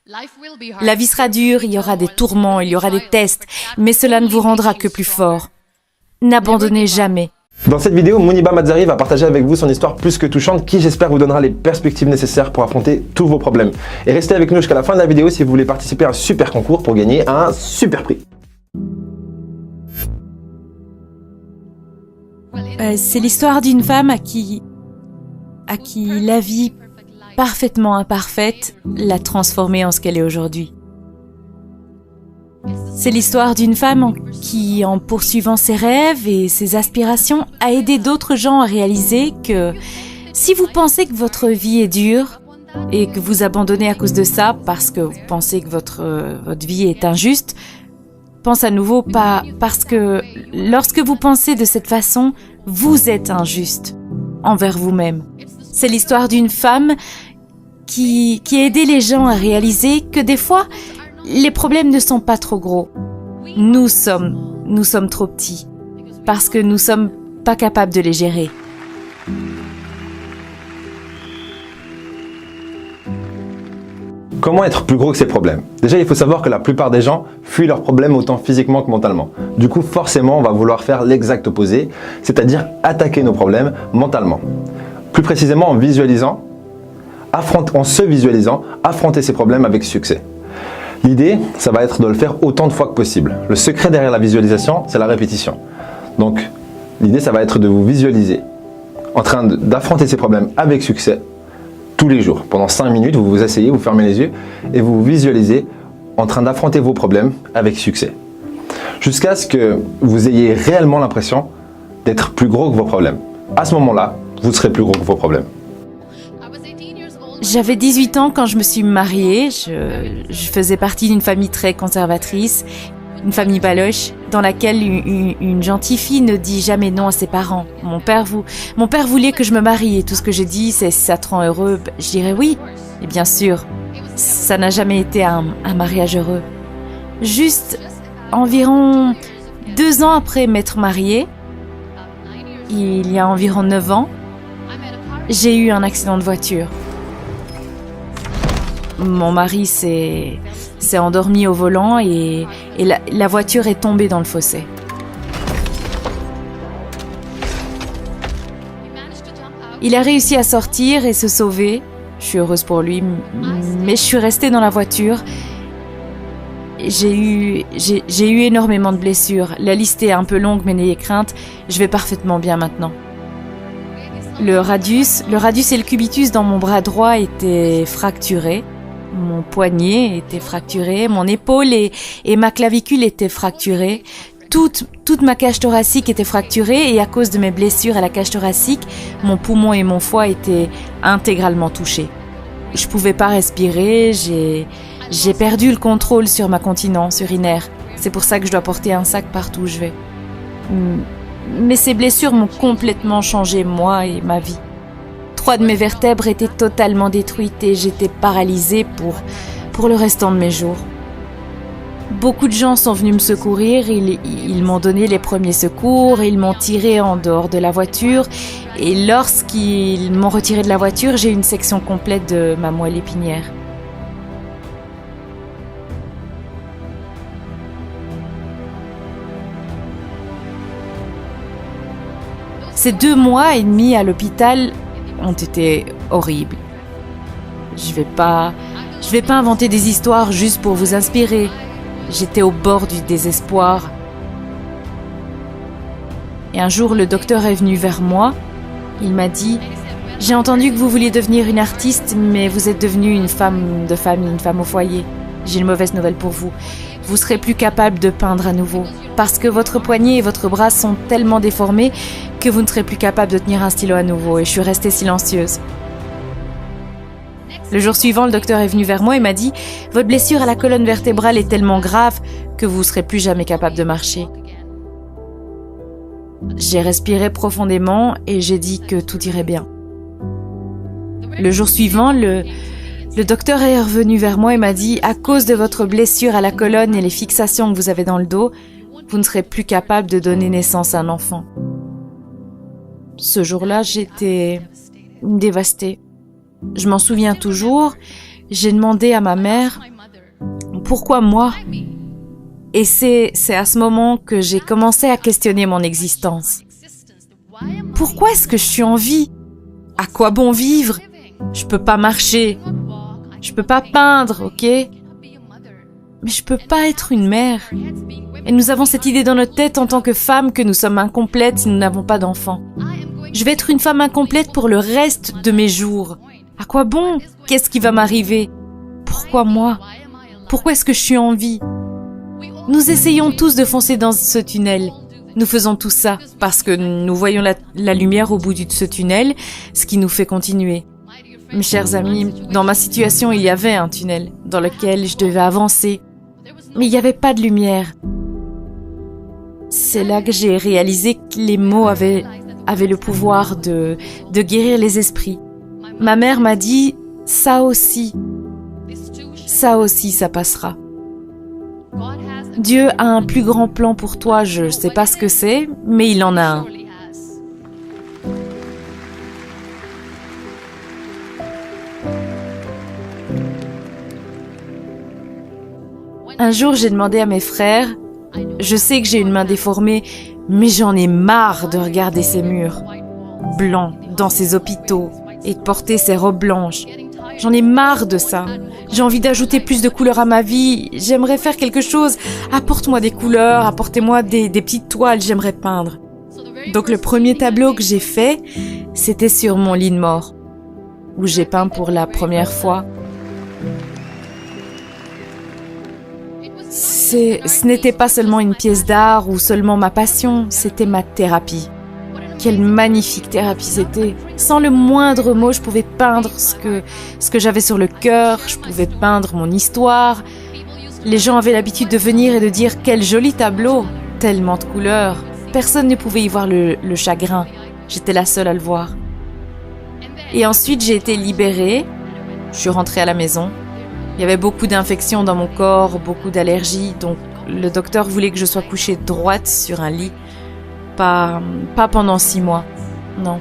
La vie sera dure, il y aura des tourments, il y aura des tests, mais cela ne vous rendra que plus fort. N'abandonnez jamais. Dans cette vidéo, Mouniba Mazari va partager avec vous son histoire plus que touchante qui, j'espère, vous donnera les perspectives nécessaires pour affronter tous vos problèmes. Et restez avec nous jusqu'à la fin de la vidéo si vous voulez participer à un super concours pour gagner un super prix. C'est l'histoire d'une femme à qui la vie parfaitement imparfaite l'a transformée en ce qu'elle est aujourd'hui. C'est l'histoire d'une femme qui, en poursuivant ses rêves et ses aspirations, a aidé d'autres gens à réaliser que si vous pensez que votre vie est dure et que vous abandonnez à cause de ça parce que vous pensez que votre vie est injuste, pense à nouveau pas parce que lorsque vous pensez de cette façon, vous êtes injuste envers vous-même. C'est l'histoire d'une femme qui a aidé les gens à réaliser que des fois, les problèmes ne sont pas trop gros. Nous sommes trop petits parce que nous sommes pas capables de les gérer. Comment être plus gros que ces problèmes? Déjà, il faut savoir que la plupart des gens fuient leurs problèmes autant physiquement que mentalement. Du coup, forcément, on va vouloir faire l'exact opposé, c'est-à-dire attaquer nos problèmes mentalement. Plus précisément en visualisant, affronter ces problèmes avec succès. L'idée, ça va être de le faire autant de fois que possible. Le secret derrière la visualisation, c'est la répétition. Donc, l'idée, ça va être de vous visualiser en train d'affronter ces problèmes avec succès tous les jours. Pendant 5 minutes, vous vous asseyez, vous fermez les yeux et vous vous visualisez en train d'affronter vos problèmes avec succès. Jusqu'à ce que vous ayez réellement l'impression d'être plus gros que vos problèmes. À ce moment-là, vous serez plus gros que vos problèmes. J'avais 18 ans quand je me suis mariée. Je faisais partie d'une famille très conservatrice, une famille baloche, dans laquelle une gentille fille ne dit jamais non à ses parents. Mon père voulait que je me marie et tout ce que j'ai dit, c'est si ça te rend heureux, je dirais oui. Et bien sûr, ça n'a jamais été un mariage heureux. Juste environ 2 ans après m'être mariée, il y a environ 9 ans, j'ai eu un accident de voiture. Mon mari s'est endormi au volant et la voiture est tombée dans le fossé. Il a réussi à sortir et se sauver. Je suis heureuse pour lui, mais je suis restée dans la voiture. J'ai eu énormément de blessures. La liste est un peu longue, mais n'ayez crainte, je vais parfaitement bien maintenant. Le radius et le cubitus dans mon bras droit étaient fracturés. Mon poignet était fracturé, mon épaule et ma clavicule étaient fracturées. Toute ma cage thoracique était fracturée et à cause de mes blessures à la cage thoracique, mon poumon et mon foie étaient intégralement touchés. Je pouvais pas respirer, j'ai perdu le contrôle sur ma continence urinaire. C'est pour ça que je dois porter un sac partout où je vais. Mais ces blessures m'ont complètement changé, moi et ma vie. 3 de mes vertèbres étaient totalement détruites et j'étais paralysée pour le restant de mes jours. Beaucoup de gens sont venus me secourir, ils m'ont donné les premiers secours, ils m'ont tiré en dehors de la voiture et lorsqu'ils m'ont retiré de la voiture, j'ai eu une section complète de ma moelle épinière. Ces 2 mois et demi à l'hôpital ont été horribles. Je vais pas inventer des histoires juste pour vous inspirer. J'étais au bord du désespoir. Et un jour, le docteur est venu vers moi. Il m'a dit « J'ai entendu que vous vouliez devenir une artiste, mais vous êtes devenue une femme de famille, une femme au foyer. J'ai une mauvaise nouvelle pour vous. Vous serez plus capable de peindre à nouveau. Parce que votre poignet et votre bras sont tellement déformés que vous ne serez plus capable de tenir un stylo à nouveau. » Et je suis restée silencieuse. Le jour suivant, le docteur est venu vers moi et m'a dit « Votre blessure à la colonne vertébrale est tellement grave que vous ne serez plus jamais capable de marcher. » J'ai respiré profondément et j'ai dit que tout irait bien. Le jour suivant, le docteur est revenu vers moi et m'a dit « À cause de votre blessure à la colonne et les fixations que vous avez dans le dos, vous ne serez plus capable de donner naissance à un enfant. » Ce jour-là, j'étais dévastée. Je m'en souviens toujours. J'ai demandé à ma mère Pourquoi moi? Et c'est à ce moment que j'ai commencé à questionner mon existence. Pourquoi est-ce que je suis en vie? À quoi bon vivre? Je peux pas marcher. Je peux pas peindre, ok? Mais je peux pas être une mère. Et nous avons cette idée dans notre tête en tant que femmes que nous sommes incomplètes si nous n'avons pas d'enfants. Je vais être une femme incomplète pour le reste de mes jours. À quoi bon? Qu'est-ce qui va m'arriver? Pourquoi moi? Pourquoi est-ce que je suis en vie? Nous essayons tous de foncer dans ce tunnel. Nous faisons tout ça parce que nous voyons la lumière au bout de ce tunnel, ce qui nous fait continuer. Mes chers amis, dans ma situation, il y avait un tunnel dans lequel je devais avancer, mais il n'y avait pas de lumière. C'est là que j'ai réalisé que les mots avaient le pouvoir de guérir les esprits. Ma mère m'a dit, ça aussi, ça passera. Dieu a un plus grand plan pour toi, je ne sais pas ce que c'est, mais il en a un. Un jour, j'ai demandé à mes frères, je sais que j'ai une main déformée, mais j'en ai marre de regarder ces murs blancs dans ces hôpitaux et de porter ces robes blanches. J'en ai marre de ça. J'ai envie d'ajouter plus de couleurs à ma vie. J'aimerais faire quelque chose. Apporte-moi des couleurs, apportez-moi des petites toiles, j'aimerais peindre. Donc le premier tableau que j'ai fait, c'était sur mon lit de mort, où j'ai peint pour la première fois. Ce n'était pas seulement une pièce d'art ou seulement ma passion, c'était ma thérapie. Quelle magnifique thérapie c'était. Sans le moindre mot, je pouvais peindre ce que j'avais sur le cœur, je pouvais peindre mon histoire. Les gens avaient l'habitude de venir et de dire « Quel joli tableau !» Tellement de couleurs. Personne ne pouvait y voir le chagrin. J'étais la seule à le voir. Et ensuite, j'ai été libérée. Je suis rentrée à la maison. Il y avait beaucoup d'infections dans mon corps, beaucoup d'allergies, donc le docteur voulait que je sois couchée droite sur un lit. Pas pendant 6 mois, non.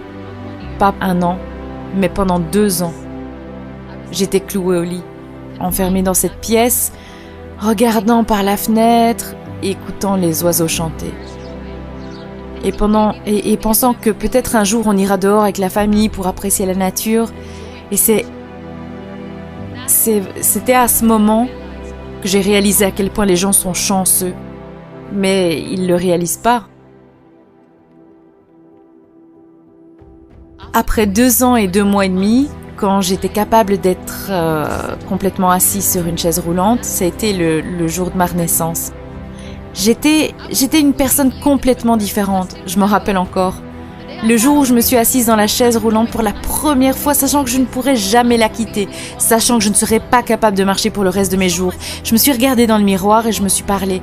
Pas 1 an, mais pendant 2 ans. J'étais clouée au lit, enfermée dans cette pièce, regardant par la fenêtre, écoutant les oiseaux chanter. Et pensant que peut-être un jour on ira dehors avec la famille pour apprécier la nature. Et c'était à ce moment que j'ai réalisé à quel point les gens sont chanceux. Mais ils ne le réalisent pas. Après 2 ans et 2 mois et demi, quand j'étais capable d'être complètement assise sur une chaise roulante, ça a été le jour de ma renaissance. J'étais une personne complètement différente, je m'en rappelle encore. Le jour où je me suis assise dans la chaise roulante pour la première fois, sachant que je ne pourrais jamais la quitter, sachant que je ne serais pas capable de marcher pour le reste de mes jours, je me suis regardée dans le miroir et je me suis parlé.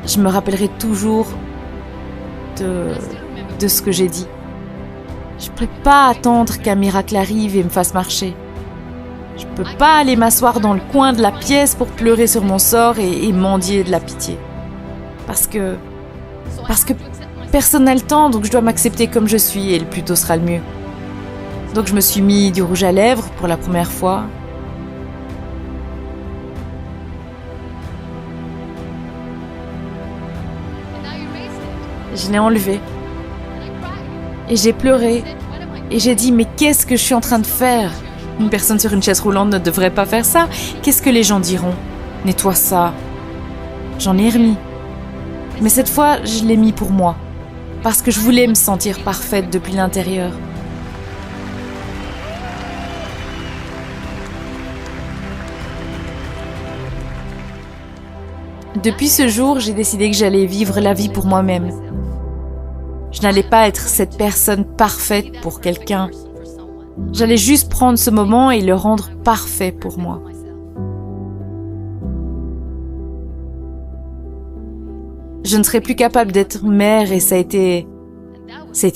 Je me rappellerai toujours de ce que j'ai dit. Je ne peux pas attendre qu'un miracle arrive et me fasse marcher. Je ne peux pas aller m'asseoir dans le coin de la pièce pour pleurer sur mon sort et mendier de la pitié. Parce que personne n'a le temps, donc je dois m'accepter comme je suis et le plus tôt sera le mieux. Donc je me suis mis du rouge à lèvres pour la première fois. Je l'ai enlevé. Et j'ai pleuré. Et j'ai dit, mais qu'est-ce que je suis en train de faire? Une personne sur une chaise roulante ne devrait pas faire ça. Qu'est-ce que les gens diront? Nettoie ça. J'en ai remis. Mais cette fois, je l'ai mis pour moi. Parce que je voulais me sentir parfaite depuis l'intérieur. Depuis ce jour, j'ai décidé que j'allais vivre la vie pour moi-même. Je n'allais pas être cette personne parfaite pour quelqu'un. J'allais juste prendre ce moment et le rendre parfait pour moi. Je ne serais plus capable d'être mère et ça a été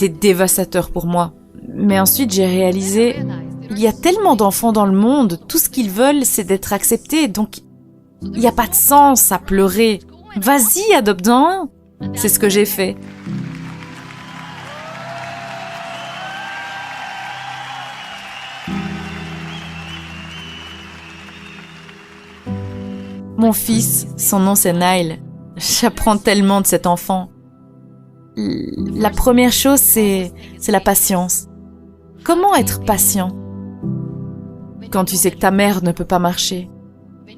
dévastateur pour moi. Mais ensuite, j'ai réalisé, il y a tellement d'enfants dans le monde, tout ce qu'ils veulent, c'est d'être acceptés, donc il n'y a pas de sens à pleurer. Vas-y, adopte-en un. C'est ce que j'ai fait. Mon fils, son nom c'est Nile. J'apprends tellement de cet enfant. La première chose, c'est la patience. Comment être patient? Quand tu sais que ta mère ne peut pas marcher.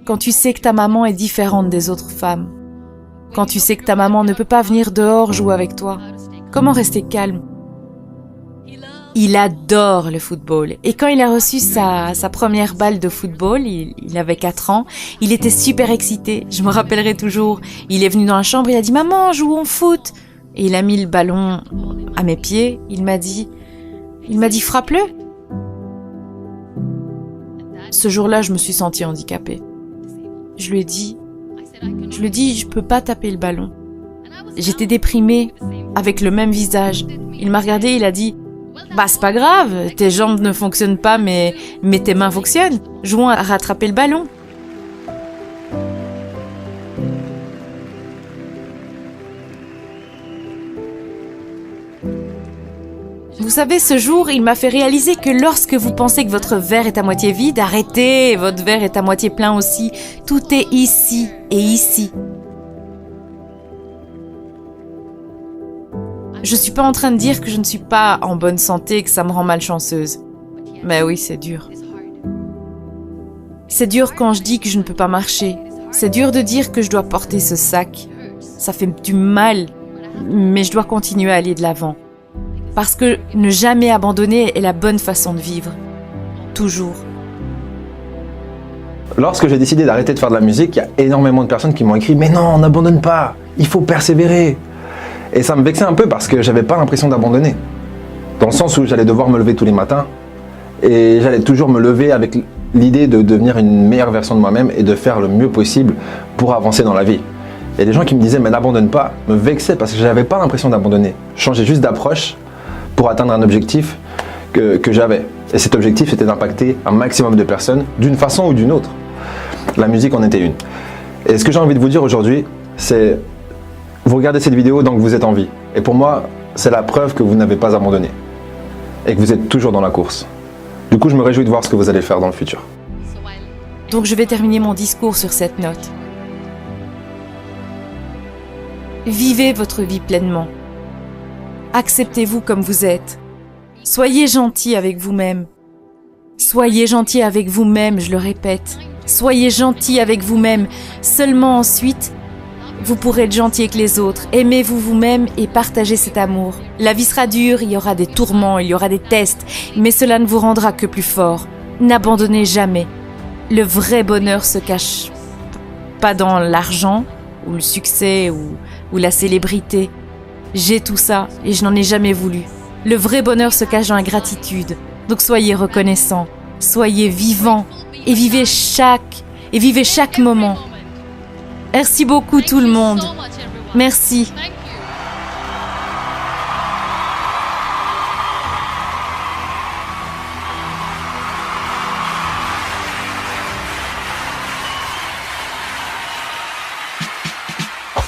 Quand tu sais que ta maman est différente des autres femmes. Quand tu sais que ta maman ne peut pas venir dehors jouer avec toi. Comment rester calme? Il adore le football. Et quand il a reçu sa première balle de football, il avait 4 ans, il était super excité. Je me rappellerai toujours. Il est venu dans la chambre, il a dit « Maman, jouons au foot !» Et il a mis le ballon à mes pieds. Il m'a dit « Frappe-le !» Ce jour-là, je me suis sentie handicapée. Je lui ai dit « Je peux pas taper le ballon. » J'étais déprimée, avec le même visage. Il m'a regardé, il a dit « Bah c'est pas grave, tes jambes ne fonctionnent pas mais tes mains fonctionnent. Jouons à rattraper le ballon. » Vous savez, ce jour, il m'a fait réaliser que lorsque vous pensez que votre verre est à moitié vide, arrêtez, votre verre est à moitié plein aussi. Tout est ici et ici. Je suis pas en train de dire que je ne suis pas en bonne santé et que ça me rend malchanceuse. Mais oui, c'est dur. C'est dur quand je dis que je ne peux pas marcher. C'est dur de dire que je dois porter ce sac. Ça fait du mal, mais je dois continuer à aller de l'avant. Parce que ne jamais abandonner est la bonne façon de vivre. Toujours. Lorsque j'ai décidé d'arrêter de faire de la musique, il y a énormément de personnes qui m'ont écrit « Mais non, n'abandonne pas, il faut persévérer !» Et ça me vexait un peu parce que j'avais pas l'impression d'abandonner. Dans le sens où j'allais devoir me lever tous les matins et j'allais toujours me lever avec l'idée de devenir une meilleure version de moi-même et de faire le mieux possible pour avancer dans la vie. Et les gens qui me disaient « Mais n'abandonne pas !» me vexaient parce que j'avais pas l'impression d'abandonner. Je changeais juste d'approche pour atteindre un objectif que j'avais. Et cet objectif, c'était d'impacter un maximum de personnes d'une façon ou d'une autre. La musique en était une. Et ce que j'ai envie de vous dire aujourd'hui, c'est vous regardez cette vidéo, donc vous êtes en vie. Et pour moi, c'est la preuve que vous n'avez pas abandonné et que vous êtes toujours dans la course. Du coup, je me réjouis de voir ce que vous allez faire dans le futur. Donc je vais terminer mon discours sur cette note. Vivez votre vie pleinement. Acceptez-vous comme vous êtes. Soyez gentil avec vous-même. Soyez gentil avec vous-même, je le répète. Soyez gentil avec vous-même. Seulement ensuite, vous pourrez être gentil avec les autres. Aimez-vous vous-même et partagez cet amour. La vie sera dure, il y aura des tourments, il y aura des tests, mais cela ne vous rendra que plus fort. N'abandonnez jamais. Le vrai bonheur se cache pas dans l'argent, ou le succès, ou la célébrité. J'ai tout ça et je n'en ai jamais voulu. Le vrai bonheur se cache dans la gratitude. Donc soyez reconnaissants, soyez vivants et vivez chaque moment. Merci beaucoup tout le monde. Merci.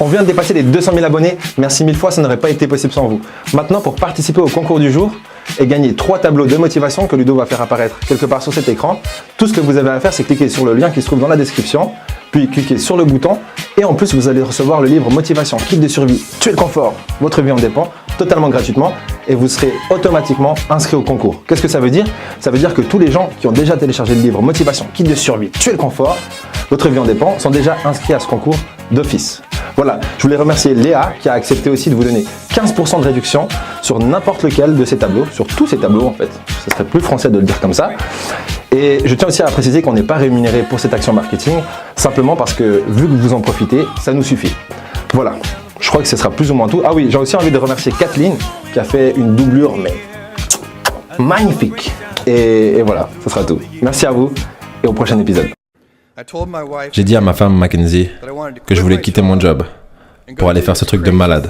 On vient de dépasser les 200 000 abonnés. Merci 1000 fois, ça n'aurait pas été possible sans vous. Maintenant, pour participer au concours du jour et gagner 3 tableaux de motivation que Ludo va faire apparaître quelque part sur cet écran, tout ce que vous avez à faire, c'est cliquer sur le lien qui se trouve dans la description, puis cliquer sur le bouton et en plus, vous allez recevoir le livre Motivation, kit de survie, tuer le confort, votre vie en dépend, totalement gratuitement et vous serez automatiquement inscrit au concours. Qu'est-ce que ça veut dire? Ça veut dire que tous les gens qui ont déjà téléchargé le livre Motivation, kit de survie, tuer le confort, votre vie en dépend, sont déjà inscrits à ce concours d'office. Voilà, je voulais remercier Léa qui a accepté aussi de vous donner 15% de réduction sur n'importe lequel de ces tableaux, sur tous ces tableaux en fait. Ce serait plus français de le dire comme ça. Et je tiens aussi à préciser qu'on n'est pas rémunéré pour cette action marketing, simplement parce que vu que vous en profitez, ça nous suffit. Voilà, je crois que ce sera plus ou moins tout. Ah oui, j'ai aussi envie de remercier Kathleen qui a fait une doublure mais magnifique. Et voilà, ce sera tout. Merci à vous et au prochain épisode. J'ai dit à ma femme Mackenzie que je voulais quitter mon job pour aller faire ce truc de malade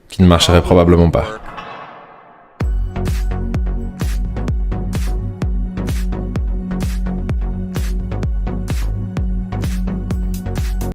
qui ne marcherait probablement pas.